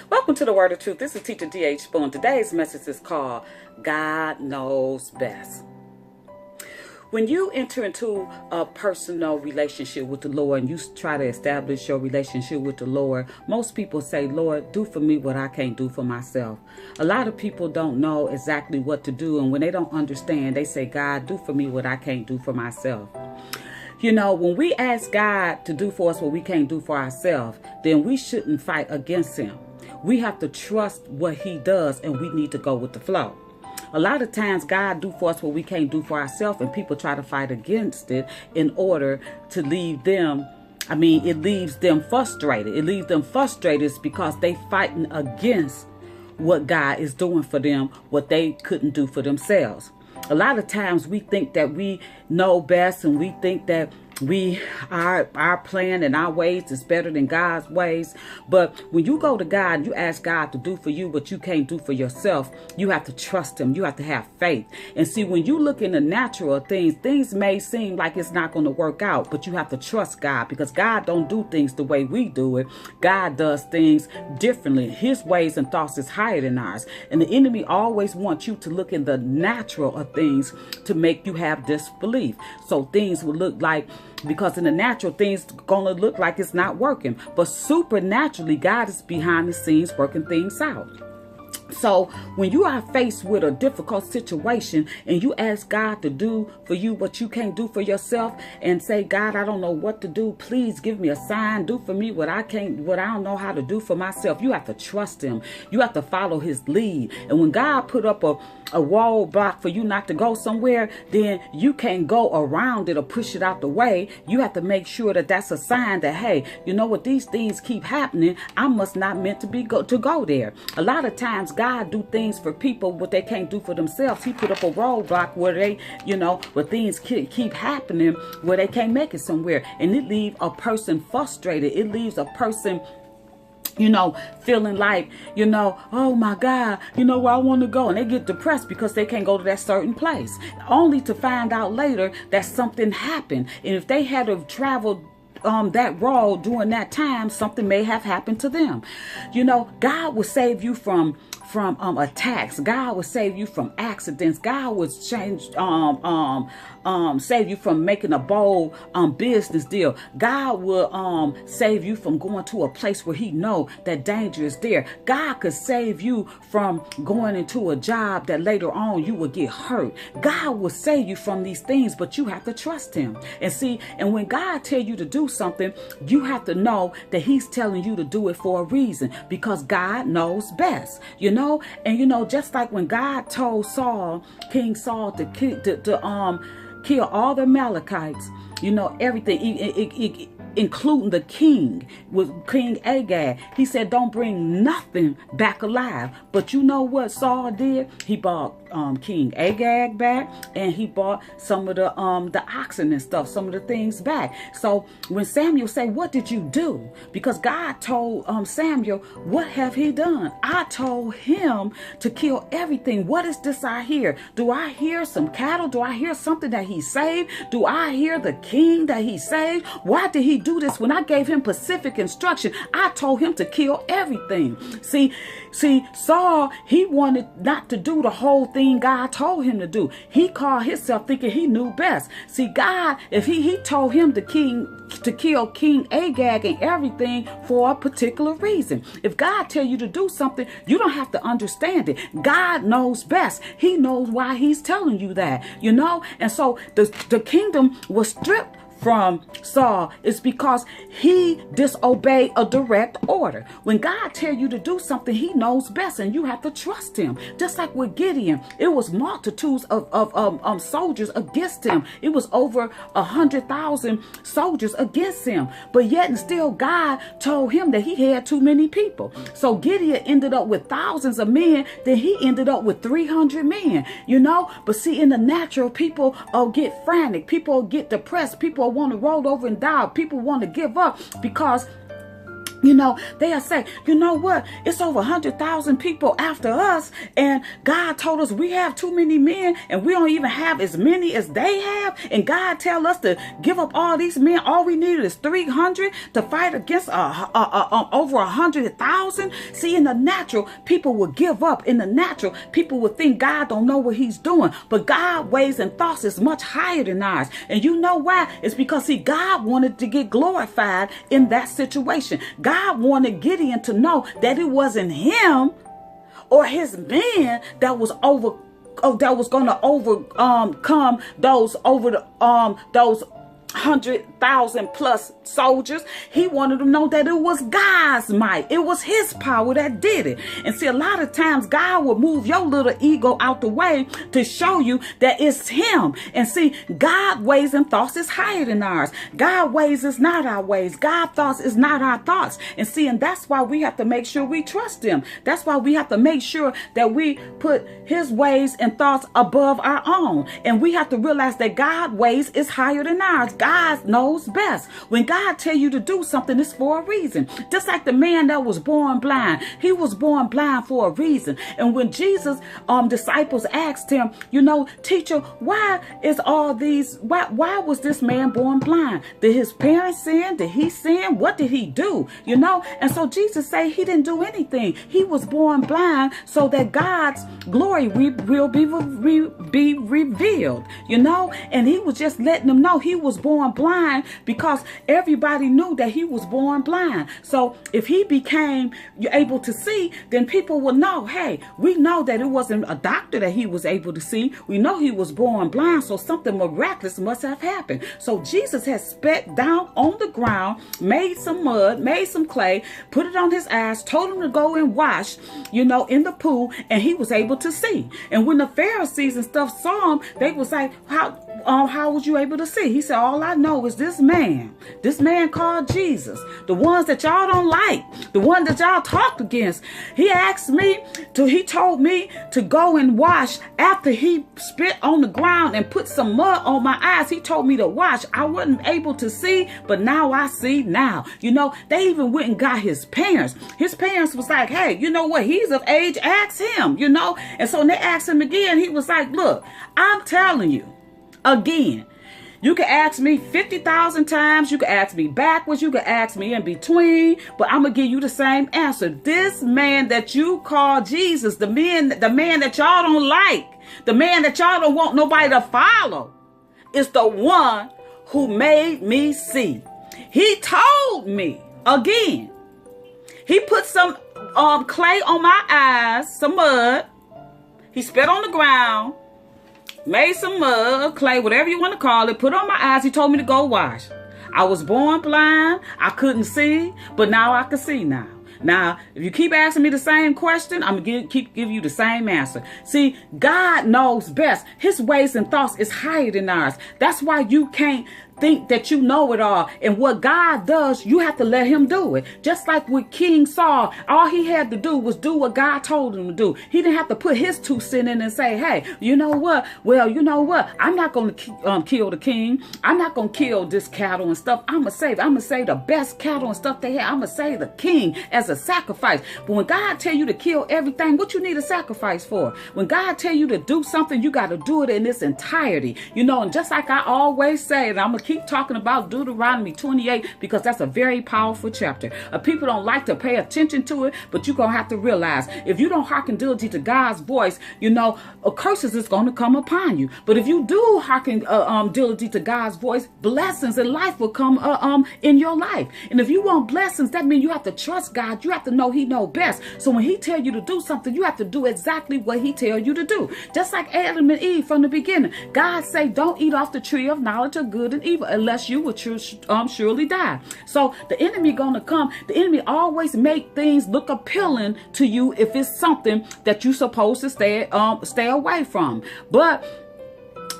Welcome to the Word of Truth. This is Teacher D.H. Spoon. Today's message is called God Knows Best. When you enter into a personal relationship with the Lord and you try to establish your relationship with the Lord, most people say, Lord, do for me what I can't do for myself. A lot of people don't know exactly what to do, and when they don't understand, they say, God, do for me what I can't do for myself. You know, when we ask God to do for us what we can't do for ourselves, then we shouldn't fight against him. We have to trust what he does, and we need to go with the flow. A lot of times God do for us what we can't do for ourselves, and people try to fight against it in order to leave them. It leaves them frustrated. It leaves them frustrated because they fighting against what God is doing for them, what they couldn't do for themselves. A lot of times we think that we know best, and we think that our plan and our ways is better than God's ways. But when you go to God, you ask God to do for you what you can't do for yourself. You have to trust him. You have to have faith. And see, when you look in the natural of things may seem like it's not going to work out, but you have to trust God, because God don't do things the way we do it. God does things differently. His ways and thoughts is higher than ours. And the enemy always wants you to look in the natural of things to make you have disbelief. So things will look like, because in the natural, things gonna look like it's not working, but supernaturally God is behind the scenes working things out. So when you are faced with a difficult situation and you ask God to do for you what you can't do for yourself, and say, God, I don't know what to do. Please give me a sign. Do for me what I don't know how to do for myself. You have to trust him. You have to follow his lead. And when God put up a roadblock for you not to go somewhere, then you can't go around it or push it out the way. You have to make sure that that's a sign that, hey, you know what, these things keep happening. I must not meant to go there. A lot of times God do things for people what they can't do for themselves. He put up a roadblock where where things keep happening, where they can't make it somewhere, and it leaves a person frustrated. It leaves a person feeling like, oh my God, where I want to go. And they get depressed because they can't go to that certain place, only to find out later that something happened. And if they had to travel that road during that time, something may have happened to them. God will save you from attacks. God will save you from accidents. God will save you from making a bold business deal. God will save you from going to a place where he know that danger is there. God could save you from going into a job that later on you will get hurt. God will save you from these things, but you have to trust him. And when God tell you to do something, you have to know that he's telling you to do it for a reason, because God knows best. And just like when God told King Saul to kill all the Amalekites, everything, including the king, with King Agag. He said, don't bring nothing back alive. But you know what Saul did? He brought King Agag back, and he brought some of the oxen and stuff, some of the things back. So when Samuel said, what did you do? Because God told Samuel, what have he done? I told him to kill everything. What is this I hear? Do I hear some cattle? Do I hear something that he saved? Do I hear the king that he saved? Why did he do this when I gave him specific instruction? I told him to kill everything. See, Saul, he wanted not to do the whole thing God told him to do. He called himself thinking he knew best. See, God, if he told him to kill King Agag and everything for a particular reason. If God tell you to do something, you don't have to understand it. God knows best. He knows why he's telling you that, And so the kingdom was stripped from Saul is because he disobeyed a direct order. When God tells you to do something, he knows best, and you have to trust him. Just like with Gideon, it was multitudes of soldiers against him. It was over 100,000 soldiers against him. But yet and still, God told him that he had too many people. So Gideon ended up with thousands of men. Then he ended up with 300 men, But see, in the natural, people get frantic. People get depressed. People want to roll over and die. People want to give up because You know, they'll say, you know what? It's over 100,000 people after us. And God told us we have too many men and we don't even have as many as they have. And God tell us to give up all these men. All we needed is 300 to fight against over 100,000. See, in the natural, people will give up. In the natural, people will think God don't know what he's doing. But God's ways and thoughts is much higher than ours. And you know why? It's because, see, God wanted to get glorified in that situation. God wanted Gideon to know that it wasn't him or his men that was going to overcome those 100,000 plus soldiers. He wanted to know that it was God's might. It was his power that did it. And see, a lot of times God will move your little ego out the way to show you that it's him. And see, God's ways and thoughts is higher than ours. God's ways is not our ways. God's thoughts is not our thoughts. And see, and that's why we have to make sure we trust him. That's why we have to make sure that we put his ways and thoughts above our own. And we have to realize that God's ways is higher than ours. God knows best. When God tell you to do something, it's for a reason. Just like the man that was born blind. He was born blind for a reason. And when Jesus' disciples asked him, you know, teacher, why is all these, why was this man born blind? Did his parents sin? Did he sin? What did he do? You know? And so Jesus said he didn't do anything. He was born blind so that God's glory will be revealed, you know? And he was just letting them know he was born blind because everybody knew that he was born blind. So if he became able to see, then people will know, hey, we know that it wasn't a doctor that he was able to see. We know he was born blind, so something miraculous must have happened. So Jesus had spat down on the ground, made some mud, made some clay, put it on his eyes, told him to go and wash, you know, in the pool, and he was able to see. And when the Pharisees and stuff saw him, they was like, how was you able to see? He said, all I know is this man called Jesus, the ones that y'all don't like, the one that y'all talked against. He told me to go and wash after he spit on the ground and put some mud on my eyes. He told me to wash. I wasn't able to see, but now I see now. You know, they even went and got his parents. His parents was like, hey, you know what? He's of age. Ask him, you know? And so when they asked him again, he was like, look, I'm telling you again, you can ask me 50,000 times. You can ask me backwards. You can ask me in between. But I'm going to give you the same answer. This man that you call Jesus, the man that y'all don't like, the man that y'all don't want nobody to follow, is the one who made me see. He told me again. He put some clay on my eyes, some mud. He spit on the ground. Made some mud, clay, whatever you want to call it, put on my eyes. He told me to go wash. I was born blind. I couldn't see, but now I can see now. Now, if you keep asking me the same question, I'm going to keep giving you the same answer. See, God knows best. His ways and thoughts is higher than ours. That's why you can't think that you know it all. And what God does, you have to let him do it. Just like with King Saul, all he had to do was do what God told him to do. He didn't have to put his 2 cents in and say, hey, you know what? Well, you know what? I'm not going to kill the king. I'm not going to kill this cattle and stuff. I'm going to save the best cattle and stuff they have. I'm going to save the king as a sacrifice. But when God tell you to kill everything, what you need a sacrifice for? When God tell you to do something, you got to do it in its entirety. You know, and just like I always say, and I'm going to keep talking about Deuteronomy 28 because that's a very powerful chapter. People don't like to pay attention to it, but you're going to have to realize if you don't hearken diligently to God's voice, you know, curses is going to come upon you. But if you do hearken diligently to God's voice, blessings and life will come in your life. And if you want blessings, that means you have to trust God. You have to know he knows best. So when he tell you to do something, you have to do exactly what he tell you to do. Just like Adam and Eve from the beginning. God say, don't eat off the tree of knowledge of good and evil, unless you will surely die. So the enemy gonna come. The enemy always make things look appealing to you if it's something that you're supposed to stay away from. But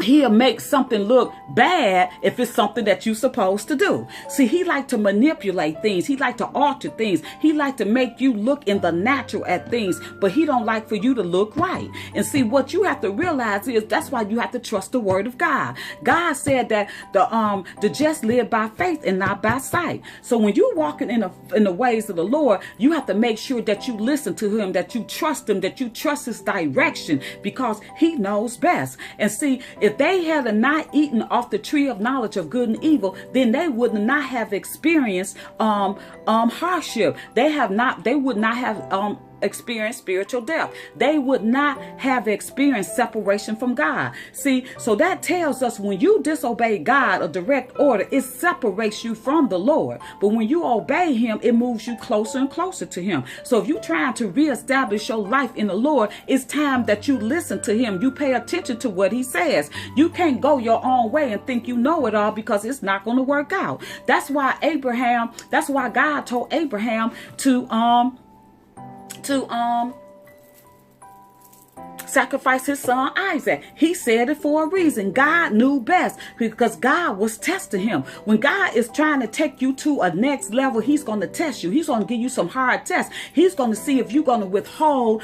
he'll make something look bad if it's something that you're supposed to do. See, he like to manipulate things. He like to alter things. He like to make you look in the natural at things, but he don't like for you to look right. And see, what you have to realize is that's why you have to trust the word of God. God said that the just live by faith and not by sight. So when you're walking in the ways of the Lord, you have to make sure that you listen to him, that you trust him, that you trust his direction, because he knows best. And see, if they had not eaten off the tree of knowledge of good and evil, then they would not have experienced hardship. They would not have experienced spiritual death. They would not have experienced separation from God. See, so that tells us when you disobey God, a direct order, it separates you from the Lord. But when you obey him, it moves you closer and closer to him. So if you're trying to reestablish your life in the Lord, it's time that you listen to him. You pay attention to what he says. You can't go your own way and think you know it all, because it's not going to work out. That's why God told Abraham to sacrifice his son Isaac. He said it for a reason. God knew best, because God was testing him. When God is trying to take you to a next level, he's going to test you. He's going to give you some hard tests. He's going to see if you're going to withhold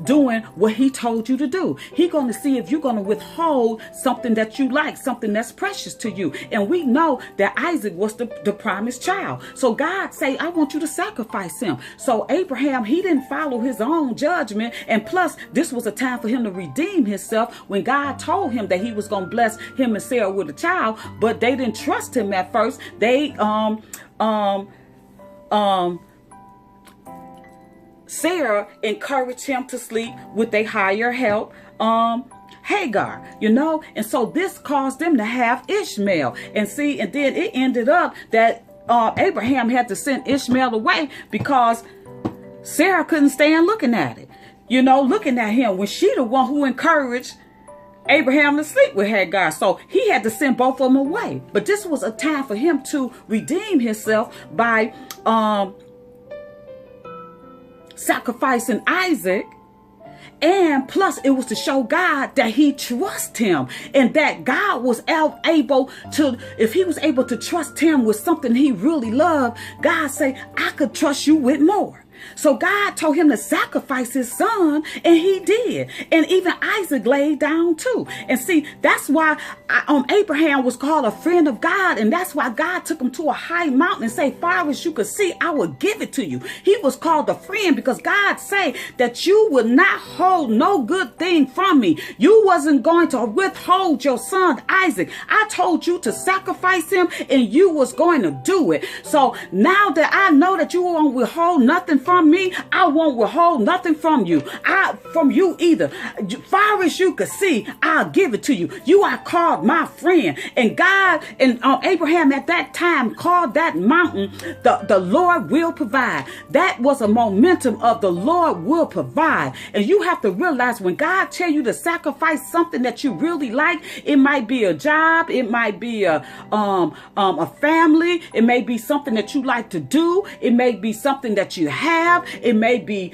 doing what he told you to do. He's going to see if you're going to withhold something that you like, something that's precious to you. And we know that Isaac was the promised child. So God say, I want you to sacrifice him. So Abraham, he didn't follow his own judgment. And plus, this was a time for him to redeem himself when God told him that he was going to bless him and Sarah with a child, but they didn't trust him at first. They, Sarah encouraged him to sleep with a higher help, Hagar, and so this caused them to have Ishmael. And see, and then it ended up that Abraham had to send Ishmael away because Sarah couldn't stand looking at it. Looking at him when she the one who encouraged Abraham to sleep with Hagar. So he had to send both of them away. But this was a time for him to redeem himself by sacrificing Isaac. And plus, it was to show God that he trusts him, and that God was able to, if he was able to trust him with something he really loved, God say, I could trust you with more. So God told him to sacrifice his son, and he did. And even Isaac laid down too. And see, that's why Abraham was called a friend of God. And that's why God took him to a high mountain and say, far as you could see, I will give it to you. He was called a friend because God said that you would not hold no good thing from me. You wasn't going to withhold your son Isaac. I told you to sacrifice him, and you was going to do it. So now that I know that you won't withhold nothing from me, I won't withhold nothing from you. From you either. Far as you could see, I'll give it to you. You are called my friend. And God and Abraham at that time called that mountain the Lord will provide. That was a momentum of the Lord will provide. And you have to realize when God tell you to sacrifice something that you really like, it might be a job, it might be a family, it may be something that you like to do, it may be something that you have. It may be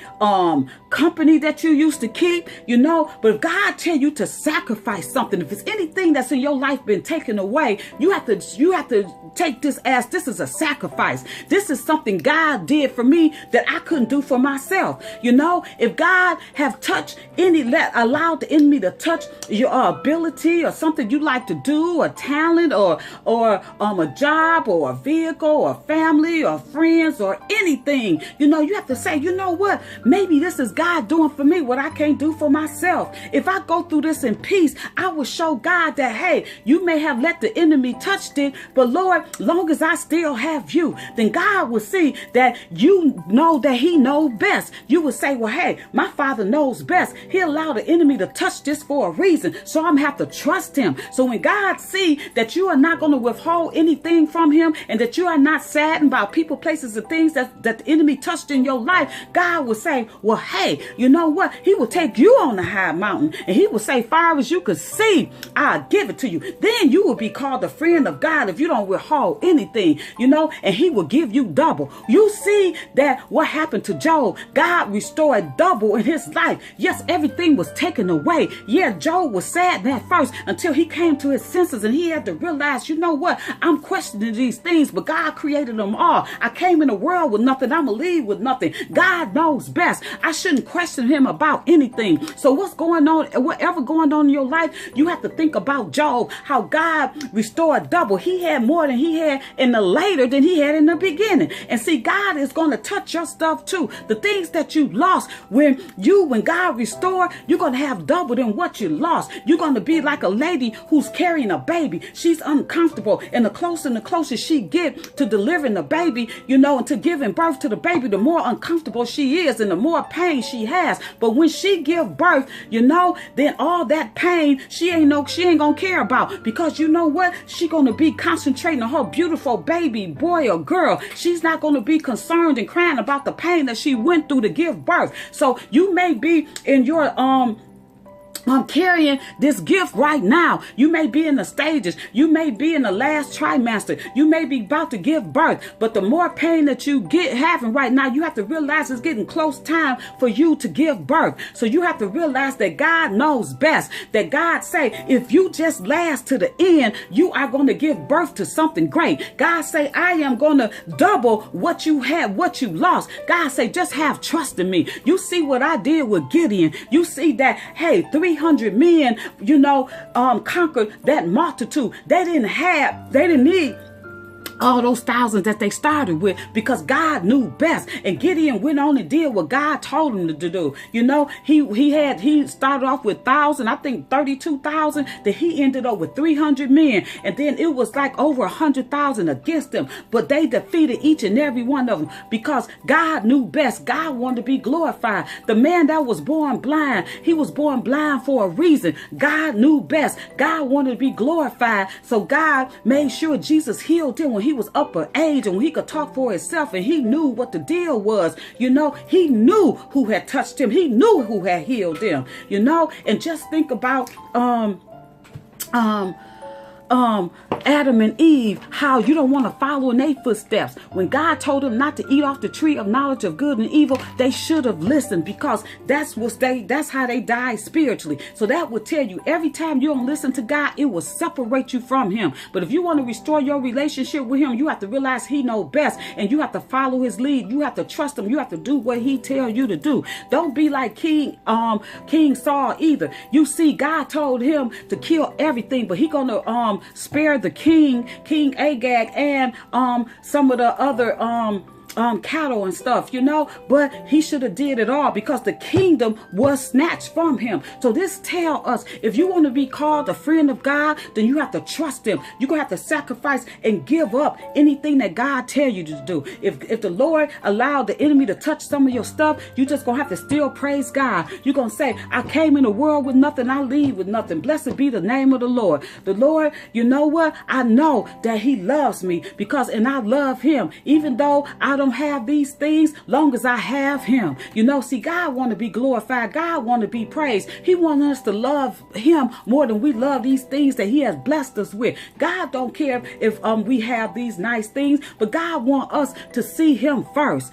company that you used to keep, but if God tell you to sacrifice something, if it's anything that's in your life been taken away, you have to take this as this is a sacrifice. This is something God did for me that I couldn't do for myself. If God have allowed the enemy to touch your ability or something you like to do, a talent or a job or a vehicle or family or friends or anything, you have to say, you know what? Maybe this is God doing for me what I can't do for myself. If I go through this in peace, I will show God that, hey, you may have let the enemy touch it, but Lord, long as I still have you, then God will see that you know that he knows best. You will say, well, hey, my father knows best. He allowed the enemy to touch this for a reason, so I'm going to have to trust him. So when God see that you are not going to withhold anything from him, and that you are not saddened by people, places, and things that the enemy touched in in your life, God will say, well, hey, you know what? He will take you on the high mountain and he will say, far as you could see, I'll give it to you. Then you will be called a friend of God if you don't withhold anything, and he will give you double. You see that what happened to Job, God restored double in his life. Yes, everything was taken away. Yeah, Job was sad at first until he came to his senses and he had to realize, you know what? I'm questioning these things, but God created them all. I came in the world with nothing. I'm going to leave with nothing. God knows best. I shouldn't question him about anything. So what's going on, whatever going on in your life, you have to think about Job, how God restored double. He had more than he had in the later than he had in the beginning. And see, God is going to touch your stuff too. The things that you lost, when God restored, you're going to have double than what you lost. You're going to be like a lady who's carrying a baby. She's uncomfortable. And the closer she get to delivering the baby, and to giving birth to the baby, the more uncomfortable she is and the more pain she has. But when she give birth, then all that pain, she ain't going to care about, because you know what? She going to be concentrating on her beautiful baby, boy or girl. She's not going to be concerned and crying about the pain that she went through to give birth. So you may be in your I'm carrying this gift right now. You may be in the stages. You may be in the last trimester. You may be about to give birth. But the more pain that you having right now, you have to realize it's getting close time for you to give birth. So you have to realize that God knows best. That God say, if you just last to the end, you are going to give birth to something great. God say, I am going to double what you had, what you lost. God say, just have trust in me. You see what I did with Gideon. You see that, hey, 300 men, conquered that multitude. They didn't need all those thousands that they started with, because God knew best. And Gideon went on and did what God told him to do. He started off with 32,000, then he ended up with 300 men. And then it was like over 100,000 against them. But they defeated each and every one of them because God knew best. God wanted to be glorified. The man that was born blind, he was born blind for a reason. God knew best. God wanted to be glorified. So God made sure Jesus healed him when he was up of age and when he could talk for himself, and he knew what the deal was. He knew who had touched him. He knew who had healed him, and just think about Adam and Eve, how you don't want to follow in their footsteps. When God told them not to eat off the tree of knowledge of good and evil, they should have listened, because that's how they died spiritually. So that would tell you, every time you don't listen to God, it will separate you from him. But if you want to restore your relationship with him, you have to realize he knows best, and you have to follow his lead. You have to trust him. You have to do what he tells you to do. Don't be like King Saul either. You see, God told him to kill everything, but he gonna spare the King Agag, and some of the other cattle and stuff, but he should have did it all, because the kingdom was snatched from him. So this tell us, if you want to be called a friend of God, then you have to trust him. You're going to have to sacrifice and give up anything that God tell you to do. If the Lord allowed the enemy to touch some of your stuff, you just going to have to still praise God. You're going to say, I came in the world with nothing, I leave with nothing. Blessed be the name of the Lord. The Lord, you know what? I know that he loves me, and I love him, even though I don't have these things, long as I have him. See, God want to be glorified. God want to be praised. He wants us to love him more than we love these things that he has blessed us with. God don't care if we have these nice things, but God want us to see him first,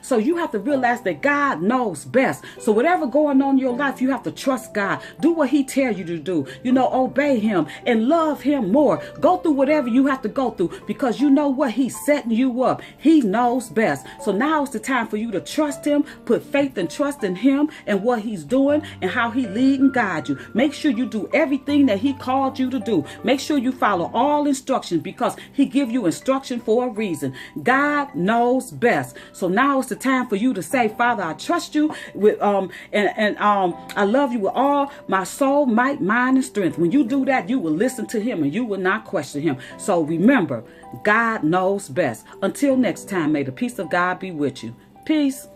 so you have to realize that God knows best. So whatever going on in your life, you have to trust God. Do what he tell you to do. Obey him and love him more. Go through whatever you have to go through, because you know what? He's setting you up. He knows best. So now is the time for you to trust him, put faith and trust in him and what he's doing and how he lead and guide you. Make sure you do everything that he called you to do. Make sure you follow all instructions, because he give you instruction for a reason. God knows best. So now is the time for you to say, Father, I trust you with I love you with all my soul, might, mind, and strength. When you do that, you will listen to him and you will not question him. So remember, God knows best. Until next time, may the peace of God be with you. Peace.